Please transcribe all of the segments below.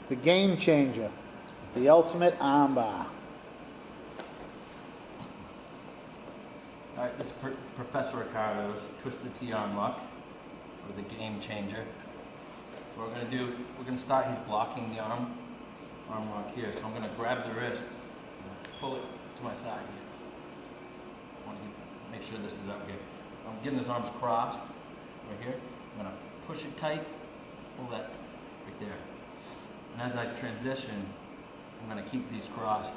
the game changer, the ultimate arm bar. All right, this is Prof.Ricardo's twisted T arm lock, or the game changer. What we're going to do, we're going to start, he's blocking the arm lock here, so I'm going to grab the wrist and pull it to my side here. I want to make sure this is up here. I'm getting his arms crossed right here. I'm going to push it tight, pull that right there. And as I transition, I'm going to keep these crossed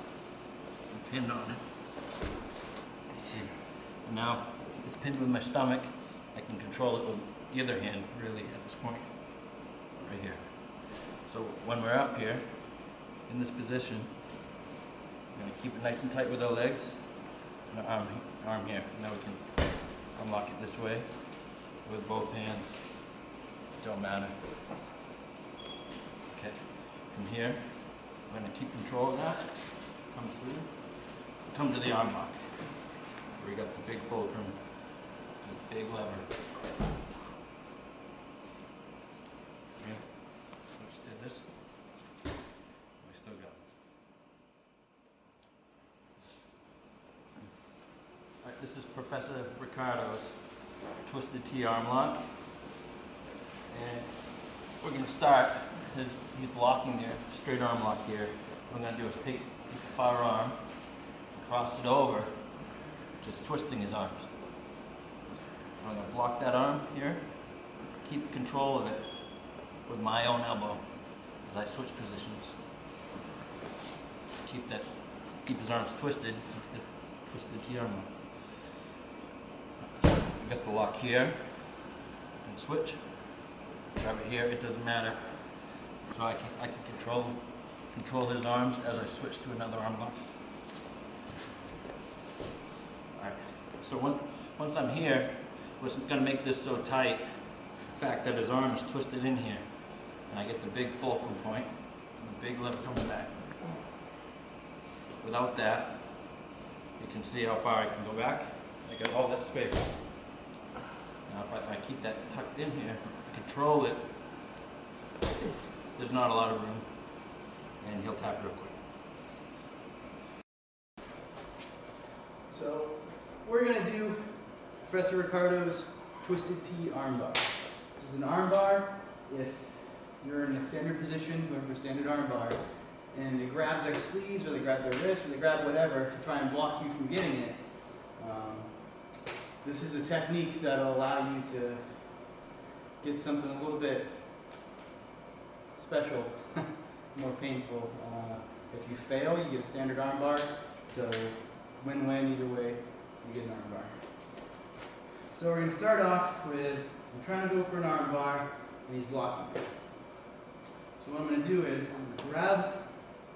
and pinned on it. You see. And now it's pinned with my stomach. I can control it with the other hand, really, at this point, right here. So when we're up here, in this position, I'm going to keep it nice and tight with our legs and our arm here. Now we can unlock it this way with both hands. Don't matter. Okay. From here, I'm going to keep control of that. Come through. Come to the arm lock. We got the big fulcrum, this big lever. Yeah. Let's do this. We still got it. All right, this is Prof.Ricardo's twisted T arm lock. And we're going to start, he's blocking there, straight arm lock here. What we're going to do is take the far arm, cross it over, just twisting his arms. I'm going to block that arm here, keep control of it with my own elbow as I switch positions. Keep his arms twisted since the twisted T arm lock. We got the lock here, and switch. Grab it here, it doesn't matter. So I can control his arms as I switch to another arm lock. Alright, so once I'm here, what's going to make this so tight, the fact that his arm is twisted in here, and I get the big fulcrum point, and the big lever coming back. Without that, you can see how far I can go back. I got all that space. Now if I keep that tucked in here, control it, there's not a lot of room, and he'll tap real quick. So we're going to do Professor Ricardo's twisted T arm bar. This is an arm bar. If you're in a standard position, going for a standard arm bar, and they grab their sleeves or they grab their wrist or they grab whatever to try and block you from getting it, this is a technique that will allow you to get something a little bit special, more painful. If you fail, you get a standard arm bar. So win-win either way, you get an arm bar. So we're going to start off with, I'm trying to go for an arm bar, and he's blocking me. So what I'm going to do is, I'm going to grab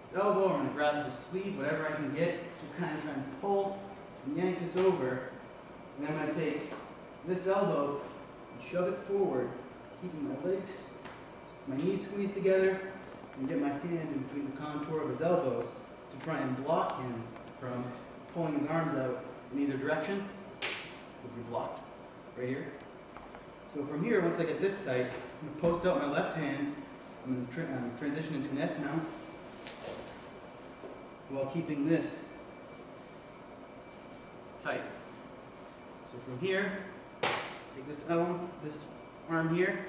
his elbow, I'm going to grab the sleeve, whatever I can get, to kind of try and pull and yank this over. And then I'm going to take this elbow and shove it forward, keeping my legs, my knees squeezed together, and get my hand in between the contour of his elbows to try and block him from pulling his arms out in either direction. So he'll be blocked right here. So from here, once I get this tight, I'm going to post out my left hand. I'm going to transition into an S mount while keeping this tight. So from here, take this arm here,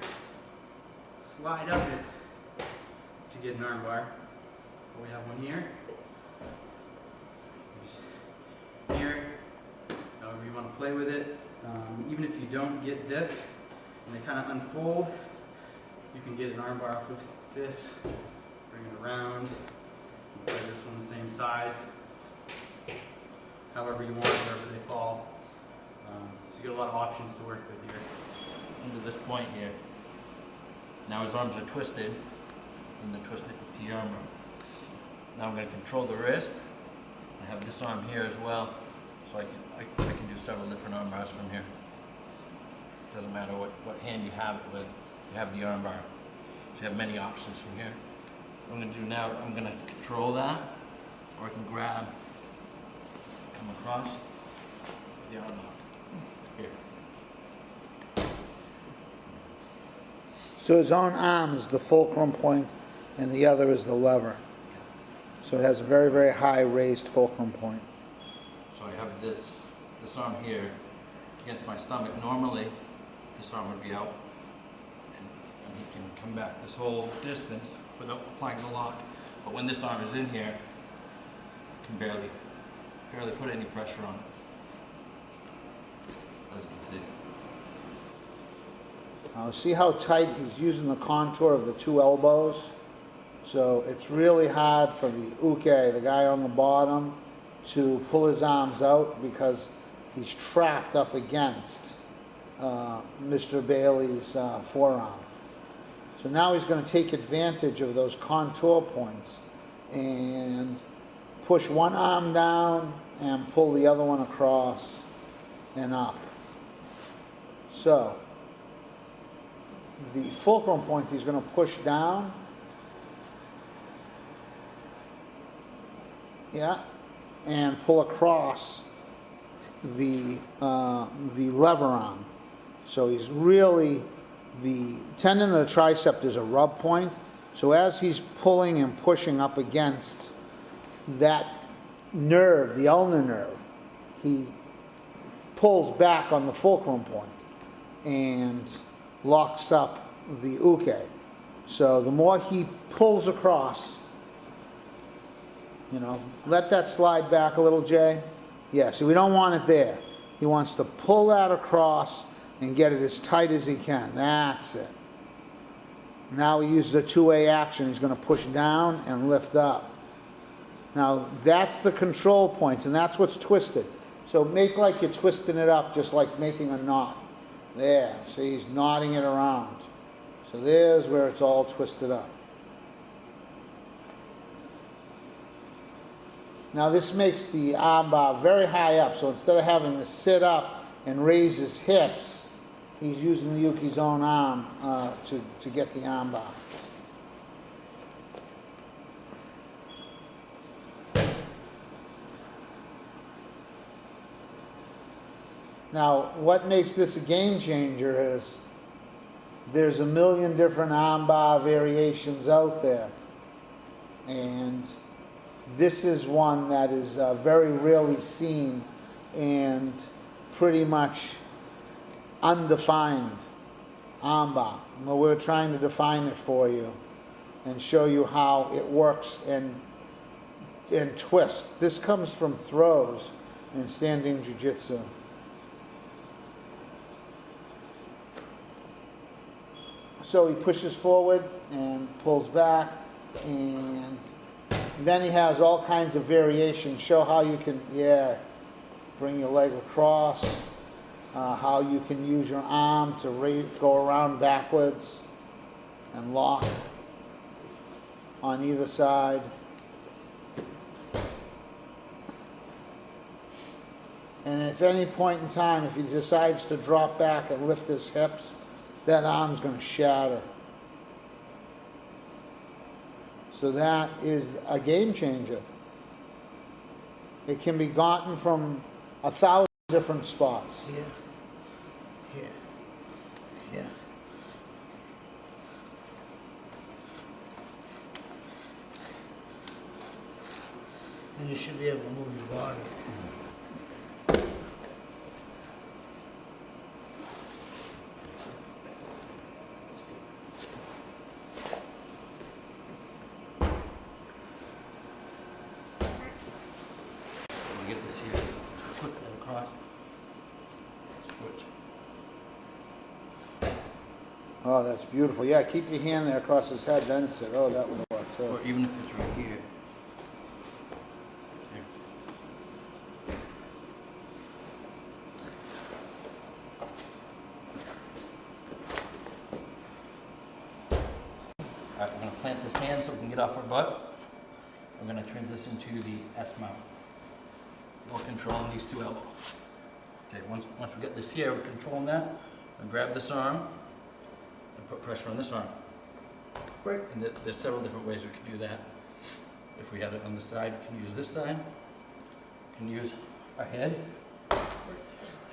slide up it to get an arm bar. We have one here. Here, however you want to play with it. Even if you don't get this, and they kind of unfold, you can get an arm bar off of this, bring it around, play this one the same side, however you want, wherever they fall. So you get a lot of options to work with here. Into this point here. Now his arms are twisted in the twisted T arm. Now I'm going to control the wrist. I have this arm here as well, so I can do several different arm bars from here. Doesn't matter what hand you have it with, you have the arm bar. So you have many options from here. What I'm going to do now, I'm going to control that, or I can grab, come across the arm lock. Here. So his own arm is the fulcrum point and the other is the lever. So it has a very, very high raised fulcrum point. So I have this arm here against my stomach. Normally, this arm would be out, and he can come back this whole distance without applying the lock. But when this arm is in here, I can barely put any pressure on it, as you can see. Now see how tight he's using the contour of the two elbows? So it's really hard for the uke, the guy on the bottom, to pull his arms out because he's trapped up against Mr. Bailey's forearm. So now he's going to take advantage of those contour points and push one arm down and pull the other one across and up. So the fulcrum point he's going to push down. Yeah, and pull across the lever arm. So he's really, the tendon of the tricep is a rub point. So as he's pulling and pushing up against that nerve, the ulnar nerve, he pulls back on the fulcrum point and locks up the uke. So the more he pulls across, you know, let that slide back a little, Jay. Yeah, so we don't want it there. He wants to pull that across and get it as tight as he can. That's it. Now he uses a two-way action. He's going to push down and lift up. Now that's the control points, and that's what's twisted. So make like you're twisting it up, just like making a knot. There, see, he's knotting it around. So there's where it's all twisted up. Now this makes the arm bar very high up, so instead of having to sit up and raise his hips, he's using the uke's own arm to get the arm bar. Now, what makes this a game changer is there's a million different arm bar variations out there, and this is one that is very rarely seen and pretty much undefined arm bar. Well, we're trying to define it for you and show you how it works and twist. This comes from throws in standing jiu-jitsu. So he pushes forward and pulls back, and then he has all kinds of variations. Show how you can, bring your leg across, how you can use your arm to go around backwards and lock on either side. And at any point in time, if he decides to drop back and lift his hips, that arm's going to shatter. So that is a game changer. It can be gotten from 1,000 different spots. Here. And you should be able to move your body. Get this here, put that across, switch. Oh, that's beautiful. Yeah, keep your hand there across his head, then sit. Oh, that would work too. Or even if it's right here. Here. All right, we're going to plant this hand so we can get off our butt. We're going to transition to the S mount. We'll control these two elbows. Okay, once we get this here, we're controlling that. We'll grab this arm and put pressure on this arm. Right. And there's several different ways we could do that. If we had it on the side, we can use this side. We can use our head.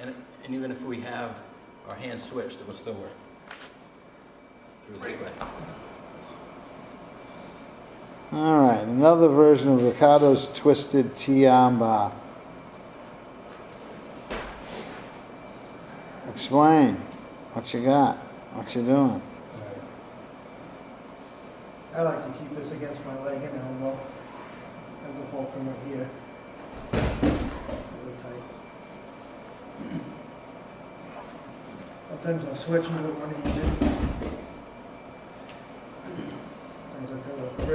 And even if we have our hands switched, it will still work. Do it this way. All right, another version of Ricardo's twisted T-arm bar. Explain what you got, what you doing. I like to keep this against my leg and elbow. Have the fulcrum right here. Really tight. Sometimes I'll switch and do it running in. Sometimes I'll go